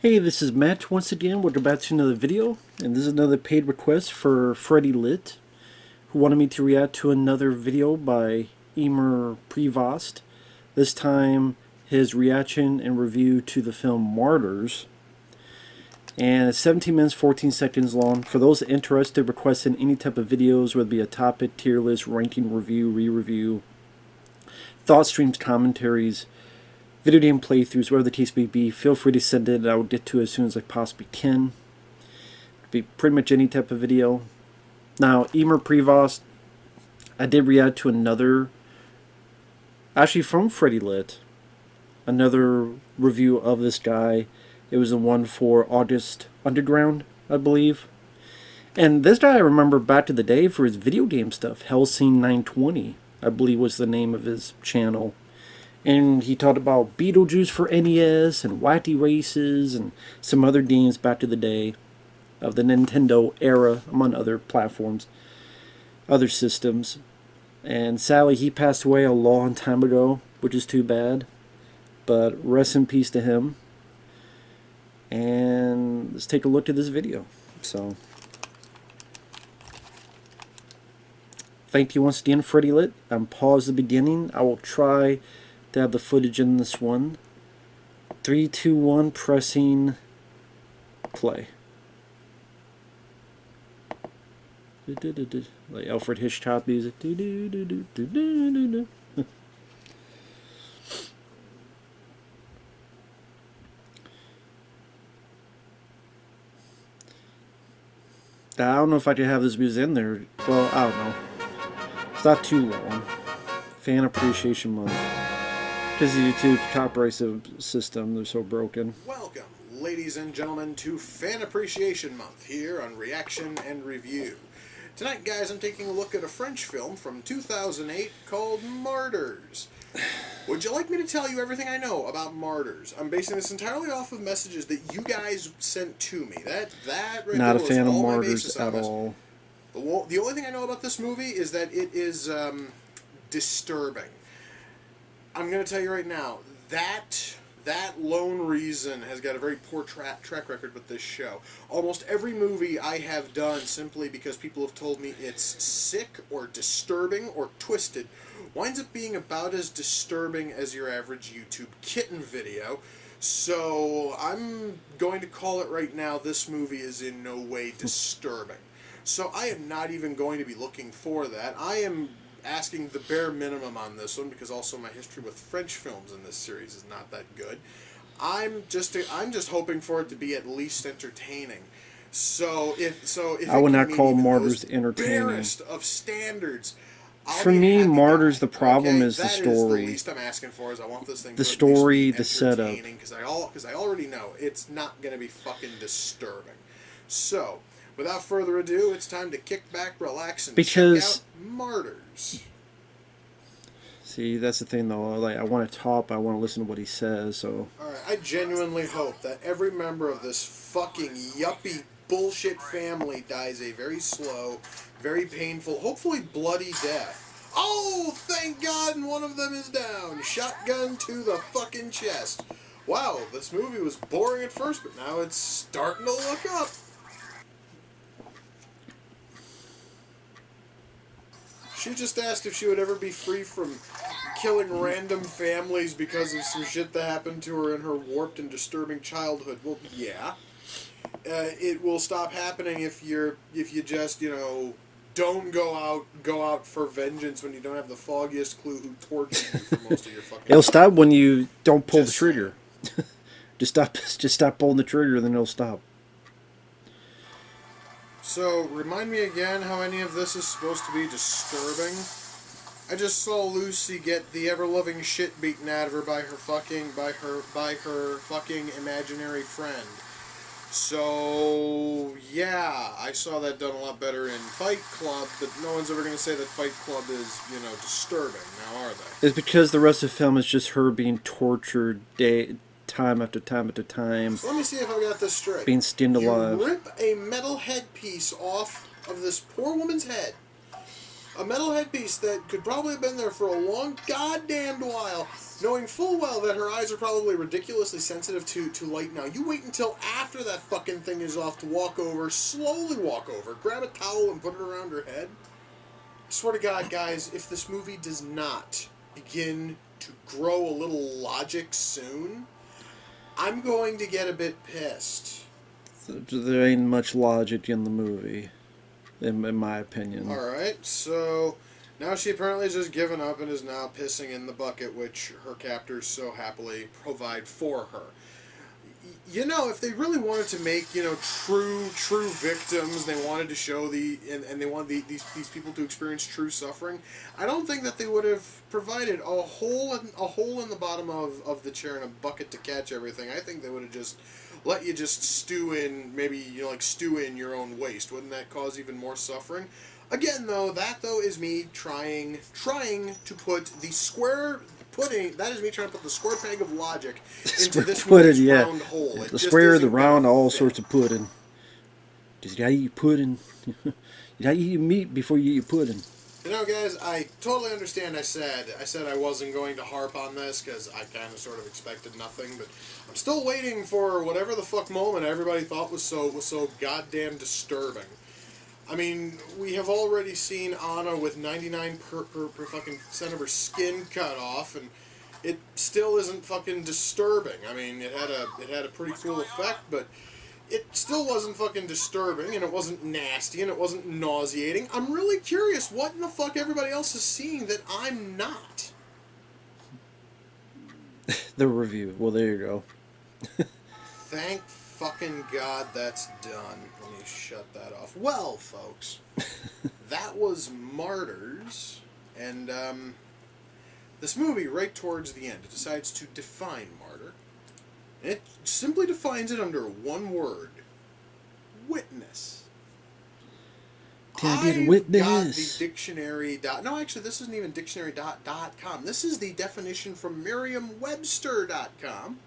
Hey, this is Matt once again. We're back to another video, and this is another paid request for FreddyLit, who wanted me to react to another video by Emer Prevost. This time, his reaction and review to the film Martyrs. And it's 17 minutes, 14 seconds long. For those interested, requesting any type of videos, whether it be a topic, tier list, ranking, review, re-review, thought streams, commentaries, video game playthroughs, whatever the case may be, feel free to send it. I will get to it as soon as I possibly can. It'll be pretty much any type of video. Now, Emer Prevost, I did react to another, actually from FreddyLit, another review of this guy. It was the one for August Underground, I believe. And this guy I remember back to the day for his video game stuff. Hellsing 920, I believe was the name of his channel. And he talked about Beetlejuice for NES and Wacky Races and some other games back to the day of the Nintendo era, among other platforms, other systems. And sadly, he passed away a long time ago, which is too bad. But rest in peace to him. And let's take a look at this video. So, thank you once again, FreddyLit. I'm paused at the beginning. I will try to have the footage in this one. 3, 2, 1, pressing play. Like Alfred Hitchcock music. I don't know if I could have this music in there. Well, I don't know. It's not too long. Fan Appreciation Month. Because the YouTube copyright system, they're so broken. Welcome, ladies and gentlemen, to Fan Appreciation Month here on Reaction and Review. Tonight, guys, I'm taking a look at a French film from 2008 called Martyrs. Would you like me to tell you everything I know about Martyrs? I'm basing this entirely off of messages that you guys sent to me. That right Not a there fan was of all my Martyrs basis on at this. all. The only thing I know about this movie is that it is disturbing. I'm going to tell you right now, that lone reason has got a very poor track record with this show. Almost every movie I have done simply because people have told me it's sick or disturbing or twisted winds up being about as disturbing as your average YouTube kitten video. So I'm going to call it right now, this movie is in no way disturbing. So I am not even going to be looking for that. I am asking the bare minimum on this one because also my history with French films in this series is not that good. I'm just hoping for it to be at least entertaining. So if I would not call even Martyrs those entertaining. barest of standards, For me, Martyrs, the problem is the That is story. the least I'm asking for. Is I want this thing The to story, at least be the setup. entertaining, because I already know it's not going to be fucking disturbing. So, without further ado, it's time to kick back, relax, and check out Martyrs. See, that's the thing though. Like, I want to talk, I want to listen to what he says. So, Alright, I genuinely hope that every member of this fucking yuppie bullshit family dies a very slow, very painful, hopefully bloody death. Oh, thank God, and one of them is down. Shotgun to the fucking chest. Wow, this movie was boring at first, but now it's starting to look up. She just asked if she would ever be free from killing random families because of some shit that happened to her in her warped and disturbing childhood. Well, yeah. It will stop happening if you just, you know, don't go out for vengeance when you don't have the foggiest clue who tortured you for most of your fucking it'll life. stop when you don't pull the trigger. just stop pulling the trigger, then it'll stop. So, remind me again how any of this is supposed to be disturbing. I just saw Lucy get the ever-loving shit beaten out of her by her fucking imaginary friend. So, yeah, I saw that done a lot better in Fight Club, but no one's ever going to say that Fight Club is, you know, disturbing, now are they? It's because the rest of the film is just her being tortured time after time after time. So let me see if I got this straight. Being skinned alive. You rip a metal headpiece off of this poor woman's head, A metal headpiece that could probably have been there for a long goddamned while, knowing full well that her eyes are probably ridiculously sensitive to light now. You wait until after that fucking thing is off to walk over, slowly walk over, grab a towel and put it around her head. I swear to God, guys, if this movie does not begin to grow a little logic soon, I'm going to get a bit pissed. There ain't much logic in the movie, in my opinion. Alright, so now she apparently has just given up and is now pissing in the bucket, which her captors so happily provide for her. You know, if they really wanted to make, you know, true victims, they wanted to show and they wanted these people to experience true suffering, I don't think that they would have provided a hole in the bottom of the chair and a bucket to catch everything. I think they would have just let you just stew in, maybe, you know, like stew in your own waste. Wouldn't that cause even more suffering? Again, though, that is me trying to put the square pudding. That is me trying to put the square peg of logic into this movie's round hole. The square, the round, all sorts of pudding. Just gotta eat pudding. You gotta eat your meat before you eat your pudding. You know, guys, I totally understand. I said I wasn't going to harp on this because I kind of sort of expected nothing, but I'm still waiting for whatever the fuck moment everybody thought was so goddamn disturbing. I mean, we have already seen Anna with 99 per fucking cent of her skin cut off, and it still isn't fucking disturbing. I mean, it had a pretty cool effect, but it still wasn't fucking disturbing, and it wasn't nasty, and it wasn't nauseating. I'm really curious what in the fuck everybody else is seeing that I'm not. The review. Well, there you go. Thank fucking God that's done. Let me shut that off. Well, folks, that was Martyrs, and this movie, right towards the end, it decides to define martyr. And it simply defines it under one word: witness. Can I get a witness? Got the dictionary. No, actually, this isn't even dictionary.com. This is the definition from Merriam-Webster.com.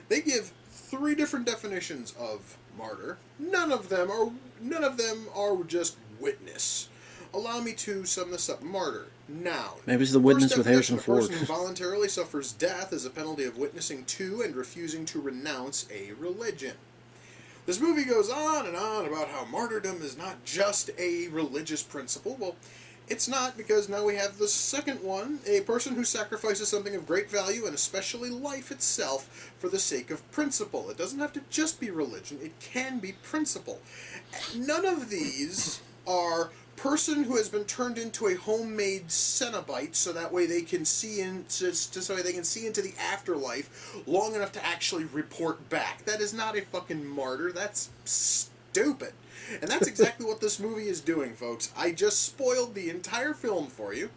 They give 3 different definitions of martyr. None of them are just witness. Allow me to sum this up. Martyr, noun. Maybe it's the witness with Harrison Ford. A person who voluntarily suffers death as a penalty of witnessing to and refusing to renounce a religion. This movie goes on and on about how martyrdom is not just a religious principle. Well, it's not, because now we have the second one, a person who sacrifices something of great value, and especially life itself, for the sake of principle. It doesn't have to just be religion, it can be principle. None of these are person who has been turned into a homemade Cenobite so that way they can see into the afterlife long enough to actually report back. That is not a fucking martyr. That's stupid. And that's exactly what this movie is doing, folks. I just spoiled the entire film for you.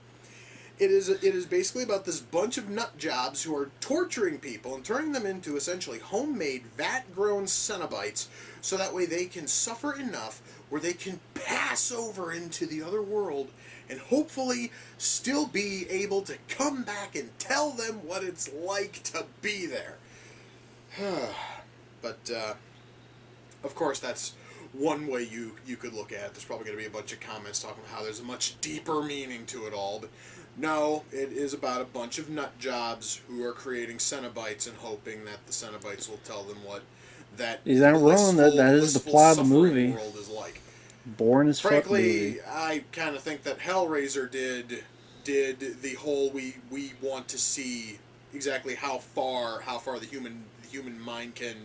It is basically about this bunch of nut jobs who are torturing people and turning them into essentially homemade, vat-grown Cenobites so that way they can suffer enough where they can pass over into the other world and hopefully still be able to come back and tell them what it's like to be there. But, of course, that's one way you could look at it. There's probably going to be a bunch of comments talking about how there's a much deeper meaning to it all, but no, it is about a bunch of nut jobs who are creating Cenobites and hoping that the Cenobites will tell them what that is that wrong? That is the plot of the movie. World is like. Boring as fuck. Frankly, I kind of think that Hellraiser did the whole we want to see exactly how far the human mind can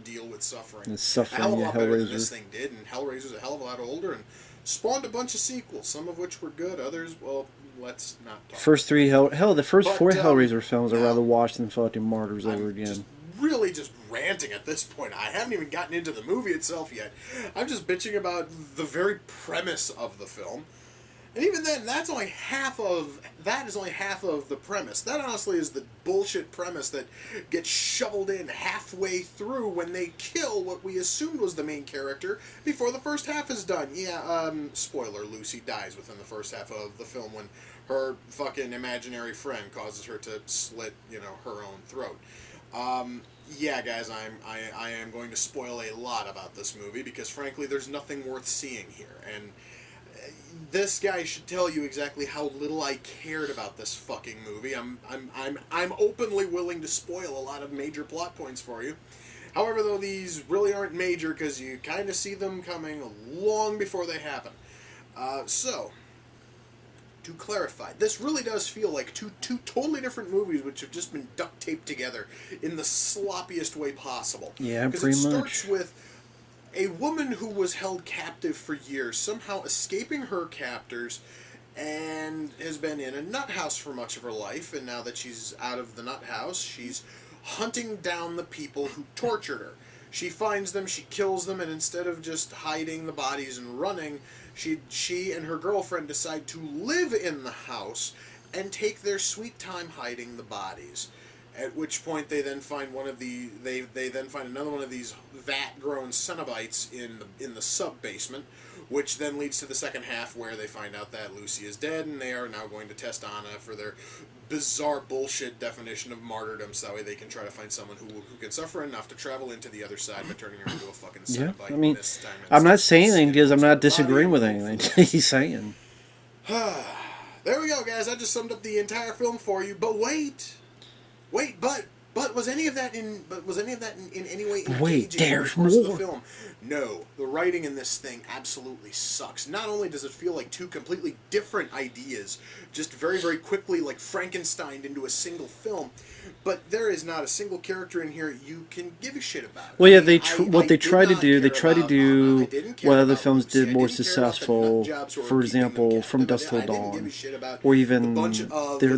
deal with suffering. And suffering, a hell of a lot better than Hellraiser. this thing did, and Hellraiser's a hell of a lot older and spawned a bunch of sequels, some of which were good, others, well, let's not talk. First 3 the first 4 Hellraiser films I'd rather now, watch than fucking Martyrs ever again. Really just ranting at this point. I haven't even gotten into the movie itself yet. I'm just bitching about the very premise of the film. And even then, that is only half of the premise. That honestly is the bullshit premise that gets shoveled in halfway through when they kill what we assumed was the main character before the first half is done. Yeah, spoiler, Lucy dies within the first half of the film when her fucking imaginary friend causes her to slit, her own throat. Yeah, guys, I am going to spoil a lot about this movie because, frankly, there's nothing worth seeing here. And This guy should tell you exactly how little I cared about this fucking movie. I'm openly willing to spoil a lot of major plot points for you. However, though, these really aren't major because you kind of see them coming long before they happen. So, to clarify, this really does feel like two totally different movies which have just been duct taped together in the sloppiest way possible. Yeah, pretty much. Because it starts with a woman who was held captive for years, somehow escaping her captors, and has been in a nut house for much of her life, and now that she's out of the nut house, she's hunting down the people who tortured her. She finds them, she kills them, and instead of just hiding the bodies and running, she and her girlfriend decide to live in the house and take their sweet time hiding the bodies. At which point they then find they then find another one of these vat-grown Cenobites in the sub-basement, which then leads to the second half where they find out that Lucy is dead, and they are now going to test Anna for their bizarre bullshit definition of martyrdom, so that way they can try to find someone who can suffer enough to travel into the other side by turning her into a fucking Cenobite. Yeah, I mean, this time I'm not saying anything because I'm not disagreeing with anything he's saying. There we go, guys. I just summed up the entire film for you. But wait, but was any of that in any way engaging Wait, there's in the course of more. the film? No, the writing in this thing absolutely sucks. Not only does it feel like two completely different ideas, just very, very quickly like Frankensteined into a single film, but there is not a single character in here you can give a shit about. Well, yeah, I what they try to do, Anna. I didn't care what other about films Lucy. did I more didn't care about the successful. nut jobs who were For keeping them example, captive. From Dusk Till I didn't give Dawn, a shit about or even the bunch of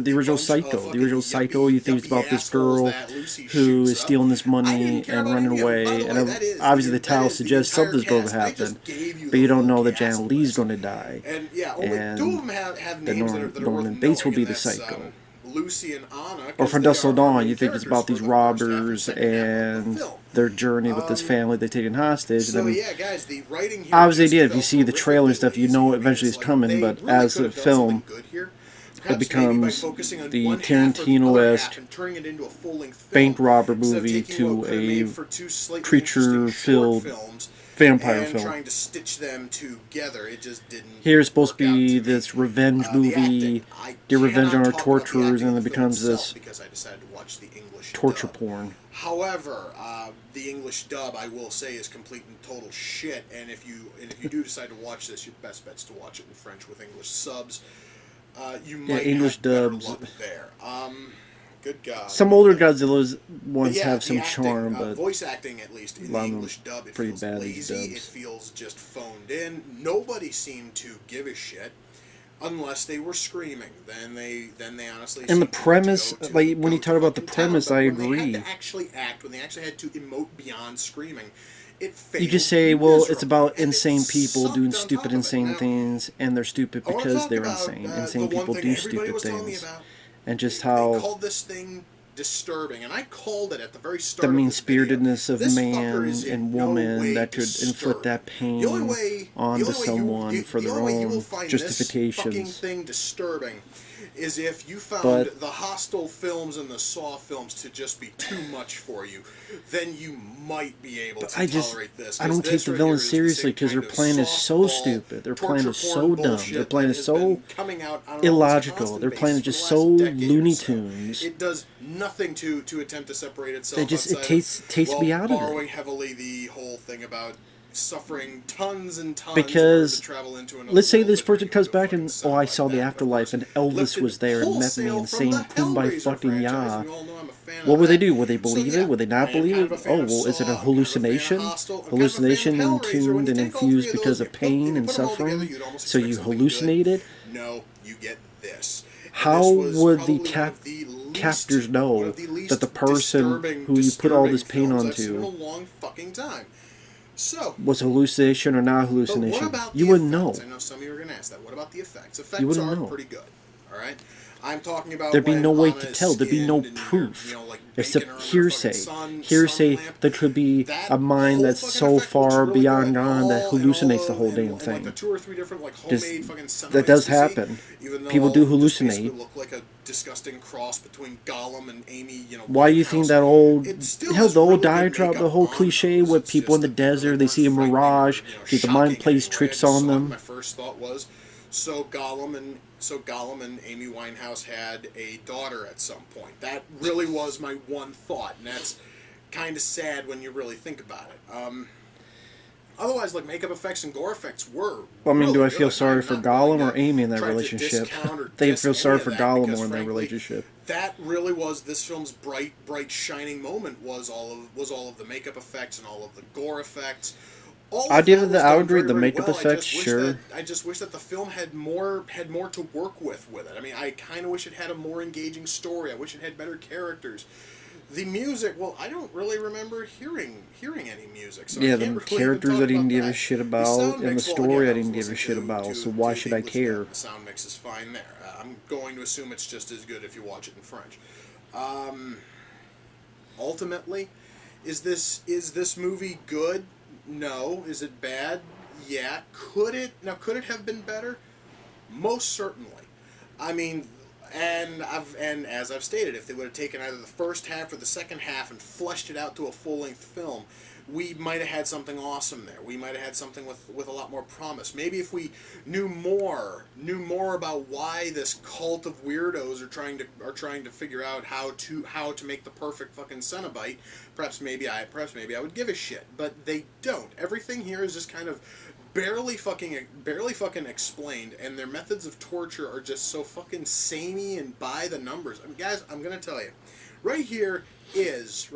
the original Psycho. The original Psycho, you think it's about this girl who is stealing this money and running away, and obviously the title suggests something's going to happen, but you don't know that Janet Leigh's going to die, and only two of them have names that are worth Norman Bates will knowing, be and the that's, Psycho. Lucy and Anna. Or From Dusk Till Dawn, you think it's about these robbers and their journey with this family they're taking hostage. So and yeah, guys, the writing here obviously, just if you felt see the trailer and stuff, you know eventually it's coming. But as a film, it becomes the Tarantino-esque bank robber movie to a creature-filled vampire and film. trying to stitch them together. It just didn't. Here's supposed to work out be me. this revenge movie, get revenge on our torturers, and it becomes this because I decided to watch the English torture dub. porn. However, the English dub, I will say, is complete and total shit. And if you do decide to watch this, your best bet's to watch it in French with English subs. You might English have better dubs. luck there. Good God. Some older Godzilla ones But yeah, have some the acting, charm, but voice acting, at least in the English dub, it pretty feels bad, these lazy. It dubs. feels just phoned in. Nobody seemed to give a shit, unless they were screaming. Then they honestly. And the seemed to premise, go to- like, when go you to talk about the fucking premise, town. I But when agree. They had to actually act, when they actually had to emote beyond screaming, it failed. You just say, well, it's miserably. about And it insane people sucked doing on stupid, top of it. insane Now, things, and they're stupid I wanna because talk they're about, insane. the Insane one people thing do everybody stupid was telling me things. about. And just They how called this thing disturbing, and I called it at the very start the of this video. mean-spiritedness of This man fucker is in and no woman way that could inflict that disturbing. pain The only way onto you- someone for the their only way you will own find this fucking justifications. thing disturbing is if you found But- the Hostel films and the Saw films to just be too much for you, then you might be able to tolerate this. I don't take the villains seriously because their plan is so stupid. Their plan is so dumb. Their plan is so illogical. Their plan is just so Looney Tunes. It does nothing to attempt to separate itself. It outside takes of, me out of it. borrowing heavily the whole thing about suffering tons and tons Because in order to travel into another let's say world this if you're person gonna comes go back fucking and, something oh, I like saw the that. afterlife and Elvis Lifted was there and met me wholesale and from saying, the "Kumbaya Hellraiser fucking franchise, ya." and you all know I'm a fan of What would they that. do? Would they So, believe yeah, it? Would they not I am kind believe of a it? fan Oh, of well, is it Saw, a I'm kind of a fan of hallucination? Hostel, I'm kind of a Hallucination fan of and Hellraiser. tuned When you and take all three infused of because those, of pain you and put them all together, suffering? you'd almost So expect you something good. hallucinated? No, you get this. And How this was would probably the one of the least- captors one know of the least that the person disturbing- who you put all this disturbing pain films I've seen in a onto long fucking time. So, was hallucination or not but what hallucination? about You the wouldn't know. effects? I know some of you are going to ask that. What about the effects? Effects wouldn't are know. pretty good. All right. I'm talking about There'd be when no way Anna to is tell. There'd be no skinned and proof. you're, like Except baking her under a hearsay. fucking sun Hearsay lamp. that could be That a mind whole that's fucking so effect looks far really beyond good. gone that hallucinates the whole damn And like the thing. 2 or 3 different like Just, homemade fucking Cenobites that does we see, happen. even though People all do of them just basically hallucinate. look like a disgusting cross between Gollum and Amy, Why do you think that old, it still hell, has the old really good diatribe, the makeup whole on cliche those. with It's people in just the that they really desert, they weren't see a frightening mirage, or, the mind shocking plays anyway. tricks I just on saw it, them. my first thought was, so Gollum and Amy Winehouse had a daughter at some point. That really was my one thought, and that's kind of sad when you really think about it. Otherwise, like makeup effects and gore effects were. Well, I mean, really do I good. feel sorry for I'm not Gollum going or to Amy in that try to relationship? discount or They diss feel any sorry of for that Gollum because, more in their frankly, relationship. that really was this film's bright shining moment. Was all of the makeup effects and all of the gore effects. I would agree. The makeup effects, sure. I just wish that the film had more to work with it. I mean, I kind of wish it had a more engaging story. I wish it had better characters. The music, well, I don't really remember hearing any music. So Yeah, I the can't really characters even I talk didn't about give a that. shit The about, sound and the mix, well, story again, I was didn't give a listening shit about, to so why the should I English care? dub, and the sound mix is fine there. I'm going to assume it's just as good if you watch it in French. Ultimately, is this movie good? No. Is it bad? Yeah. Could it have been better? Most certainly. I mean, and as I've stated, if they would have taken either the first half or the second half and fleshed it out to a full-length film, we might have had something awesome there. We might have had something with a lot more promise. Maybe if we knew more about why this cult of weirdos are trying to figure out how to make the perfect fucking Cenobite, perhaps maybe I would give a shit. But they don't. Everything here is just kind of barely fucking explained, and their methods of torture are just so fucking samey and by the numbers. I mean, guys, I'm gonna tell you, right here is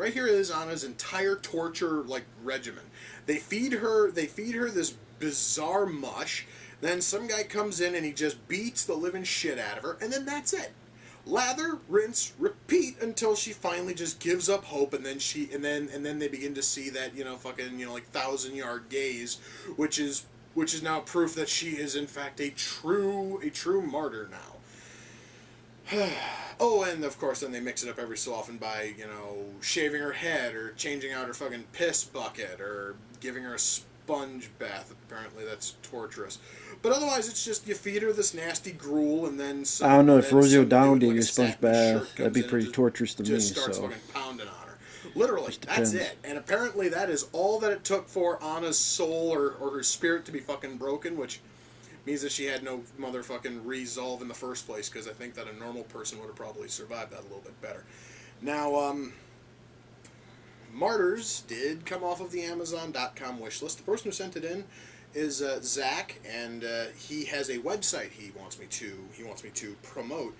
Anna's entire torture like regimen. They feed her this bizarre mush. Then some guy comes in and he just beats the living shit out of her, and then that's it. Lather, rinse, repeat until she finally just gives up hope, and then they begin to see that fucking like 1,000-yard gaze, which is now proof that she is in fact a true martyr now. Oh, and of course, then they mix it up every so often by shaving her head or changing out her fucking piss bucket or giving her a sponge bath. Apparently, that's torturous. But otherwise, it's just you feed her this nasty gruel, and then I don't know if Rosie some O'Donnell dude did like a a sponge satin shirt bath. That'd comes be in and pretty torturous to me. just starts So fucking pounding on her. Literally, that's depends. it. And apparently, that is all that it took for Anna's soul or her spirit to be fucking broken, which means that she had no motherfucking resolve in the first place, because I think that a normal person would have probably survived that a little bit better. Now, Martyrs did come off of the Amazon.com wish list. The person who sent it in is Zach, and he has a website he wants me to promote.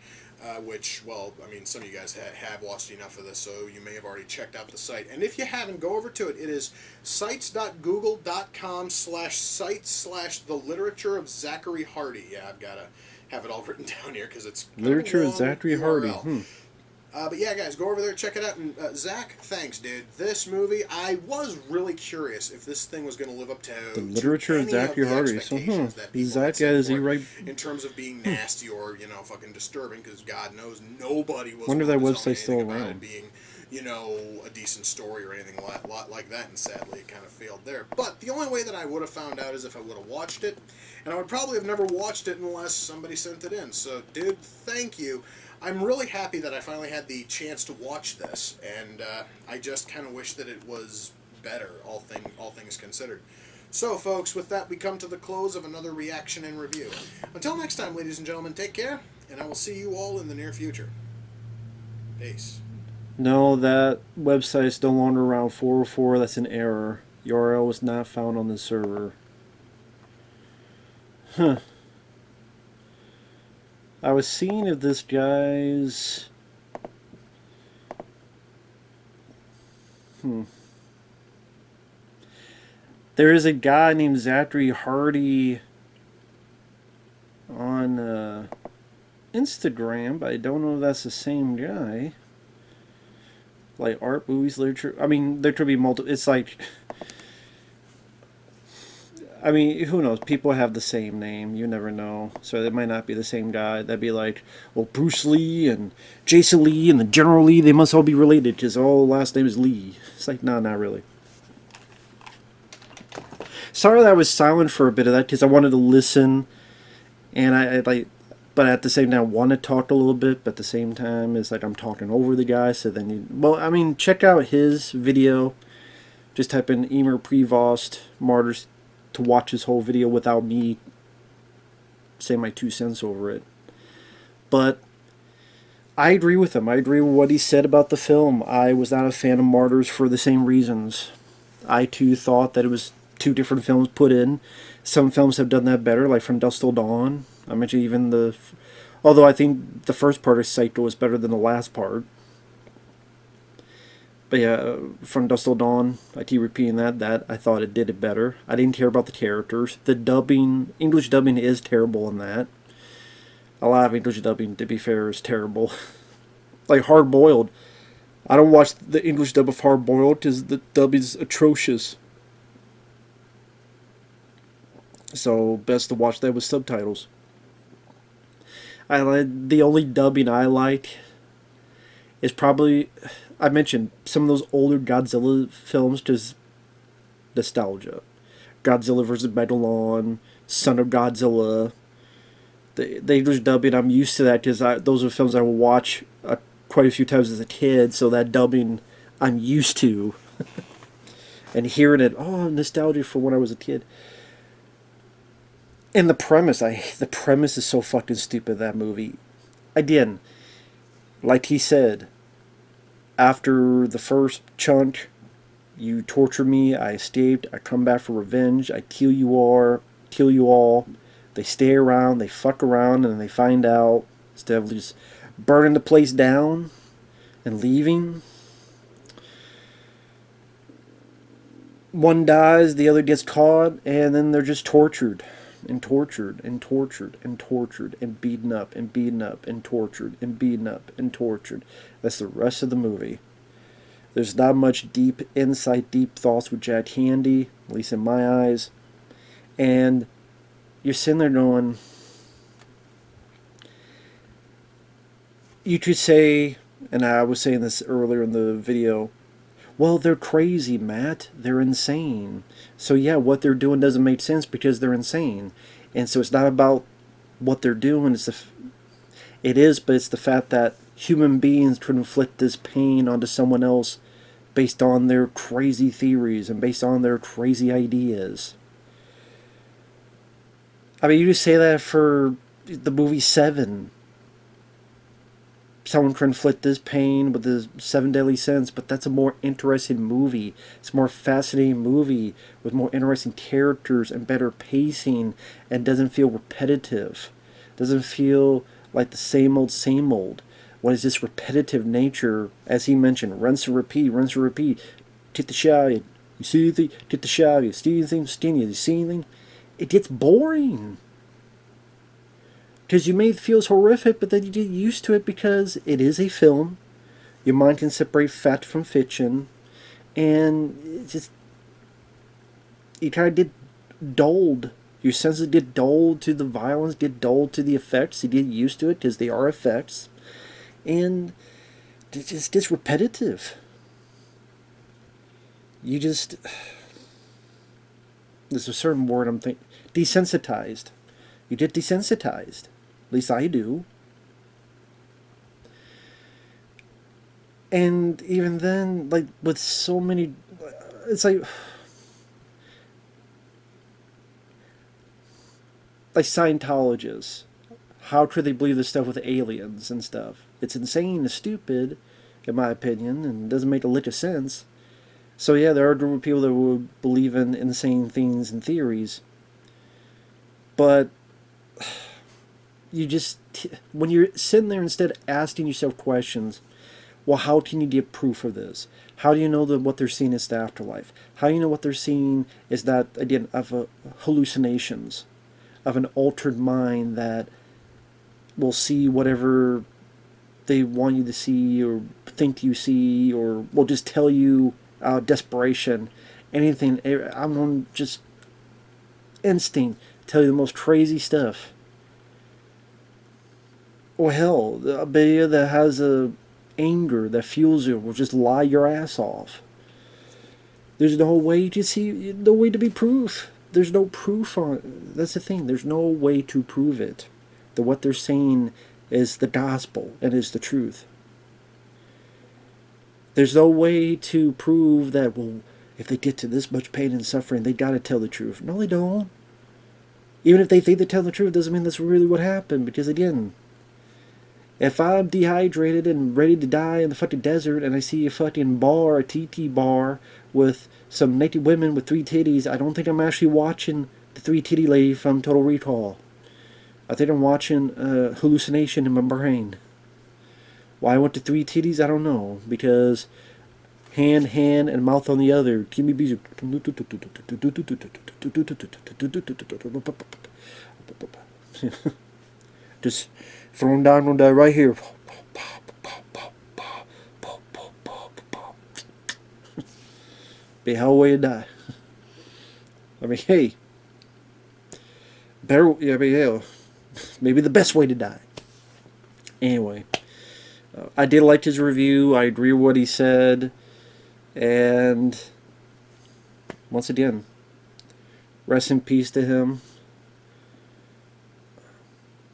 Which, well, I mean, some of you guys have watched enough of this, so you may have already checked out the site. And if you haven't, go over to it. It is sites.google.com/site/the literature of Zachary Hardy. Yeah, I've got to have it all written down here because it's literature of Zachary Hardy. But yeah, guys, go over there, check it out. And Zach, thanks, dude. This movie, I was really curious if this thing was going to live up to The literature of Zachary Hardy. So, Zach, is he right? In terms of being nasty or fucking disturbing, because God knows nobody was. Wonder if that website's still about around. it being, a decent story or anything like that, and sadly, it kind of failed there. But the only way that I would have found out is if I would have watched it, and I would probably have never watched it unless somebody sent it in. So, dude, thank you. I'm really happy that I finally had the chance to watch this, and I just kind of wish that it was better, all things considered. So, folks, with that, we come to the close of another reaction and review. Until next time, ladies and gentlemen, take care, and I will see you all in the near future. Peace. No, that website's no longer around. 404, that's an error. URL was not found on the server. Huh. I was seeing if this guy's... There is a guy named Zachary Hardy on Instagram, but I don't know if that's the same guy. Like art, movies, literature. I mean, there could be multiple... It's like... I mean, who knows? People have the same name. You never know. So it might not be the same guy. That'd be like, well, Bruce Lee and Jason Lee and the General Lee, they must all be related because all last name is Lee. It's like, no, not really. Sorry that I was silent for a bit of that because I wanted to listen, and I like, but at the same time, I want to talk a little bit. But at the same time, it's like I'm talking over the guy. So then well, I mean, check out his video. Just type in Emer Prevost Martyrs to watch his whole video without me saying my 2 cents over it. But I agree with him. I agree with what he said about the film. I was not a fan of Martyrs for the same reasons. I too thought that it was two different films put in. Some films have done that better, like From Dusk Till Dawn. I mentioned even the... Although I think the first part of Psycho was better than the last part. But yeah, From Dusk Till Dawn, I keep repeating that I thought it did it better. I didn't care about the characters. The dubbing, English dubbing is terrible in that. A lot of English dubbing, to be fair, is terrible. Like Hard Boiled. I don't watch the English dub of Hard Boiled because the dub is atrocious. So best to watch that with subtitles. The only dubbing I like is probably, I mentioned some of those older Godzilla films because nostalgia. Godzilla vs. Megalon, Son of Godzilla. The English dubbing, I'm used to that because those are films I will watch quite a few times as a kid, so that dubbing I'm used to. And hearing it, oh, nostalgia for when I was a kid. And the premise is so fucking stupid, that movie. Again, like he said, after the first chunk, you torture me, I escaped, I come back for revenge, I kill you all. They stay around, they fuck around, and then they find out, instead of just burning the place down and leaving, one dies, the other gets caught, and then they're just tortured. And tortured, and tortured, and tortured, and beaten up, and beaten up, and tortured, and beaten up, and tortured. That's the rest of the movie. There's not much deep insight, deep thoughts with Jack Handy, at least in my eyes. And you're sitting there going, you could say, and I was saying this earlier in the video, well, they're crazy, Matt. They're insane. So yeah, what they're doing doesn't make sense because they're insane. And so it's not about what they're doing. It is, but it's the fact that human beings could inflict this pain onto someone else based on their crazy theories and based on their crazy ideas. I mean, you just say that for the movie Seven. Someone can inflict this pain with the Seven Deadly Sins, but that's a more interesting movie. It's a more fascinating movie with more interesting characters and better pacing, and doesn't feel repetitive. Doesn't feel like the same old. What is this repetitive nature? As he mentioned, rinse and repeat, rinse and repeat. Take the shower. You see anything? Take the shower. You see anything? Skinny. You see anything? It gets boring. Because you may feel it's horrific, but then you get used to it because it is a film. Your mind can separate fact from fiction. And it just, you kind of get dulled. Your senses get dulled to the violence, get dulled to the effects. You get used to it because they are effects. And it just gets repetitive. You just, there's a certain word I'm thinking, desensitized. You get desensitized. At least I do. And even then, like, with so many, it's like Scientologists. How could they believe this stuff with aliens and stuff? It's insane and stupid, in my opinion, and doesn't make a lick of sense. So yeah, there are a group of people that would believe in insane things and theories. But you just, when you're sitting there, instead of asking yourself questions, well, how can you get proof of this? How do you know that what they're seeing is the afterlife? How do you know what they're seeing is that, again, of hallucinations, of an altered mind that will see whatever they want you to see or think you see, or will just tell you desperation, anything. I'm just, instinct tell you the most crazy stuff. Or hell, a video that has a anger that fuels you will just lie your ass off. There's no way to see, no way to be proof. There's no proof on. That's the thing. There's no way to prove it. That what they're saying is the gospel and is the truth. There's no way to prove that, well, if they get to this much pain and suffering, they gotta tell the truth. No, they don't. Even if they think they tell the truth, doesn't mean that's really what happened. Because again, if I'm dehydrated and ready to die in the fucking desert and I see a fucking bar, a TT bar, with some naked women with 3 titties, I don't think I'm actually watching the 3 titty lady from Total Recall. I think I'm watching a hallucination in my brain. Why I went to 3 titties, I don't know. Because hand, and mouth on the other. Give me music. Just throwing down on that right here. Be a hell way to die. I mean, hey, better. I mean, hell, maybe the best way to die. Anyway, I did like his review. I agree with what he said, and once again, rest in peace to him.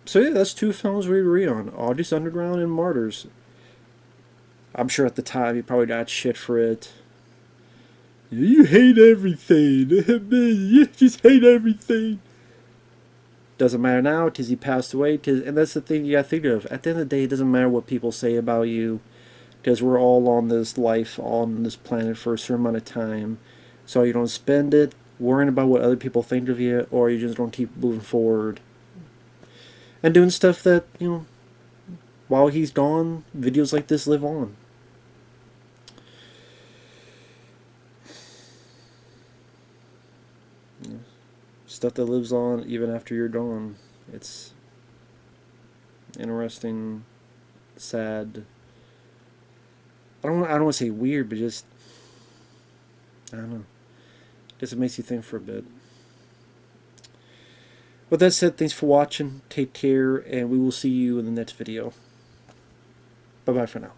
So yeah, that's 2 films we agree on: August Underground and Martyrs. I'm sure at the time he probably got shit for it. You hate everything. You just hate everything. Doesn't matter now because he passed away. And that's the thing you gotta think of. At the end of the day, it doesn't matter what people say about you, because we're all on this life, on this planet for a certain amount of time. So you don't spend it worrying about what other people think of you, or you just don't keep moving forward and doing stuff that, you know, while he's gone, videos like this live on. Stuff that lives on even after you're gone. It's interesting, sad. I don't want to say weird, but just, I don't know. Guess it makes you think for a bit. With that said, thanks for watching. Take care, and we will see you in the next video. Bye bye for now.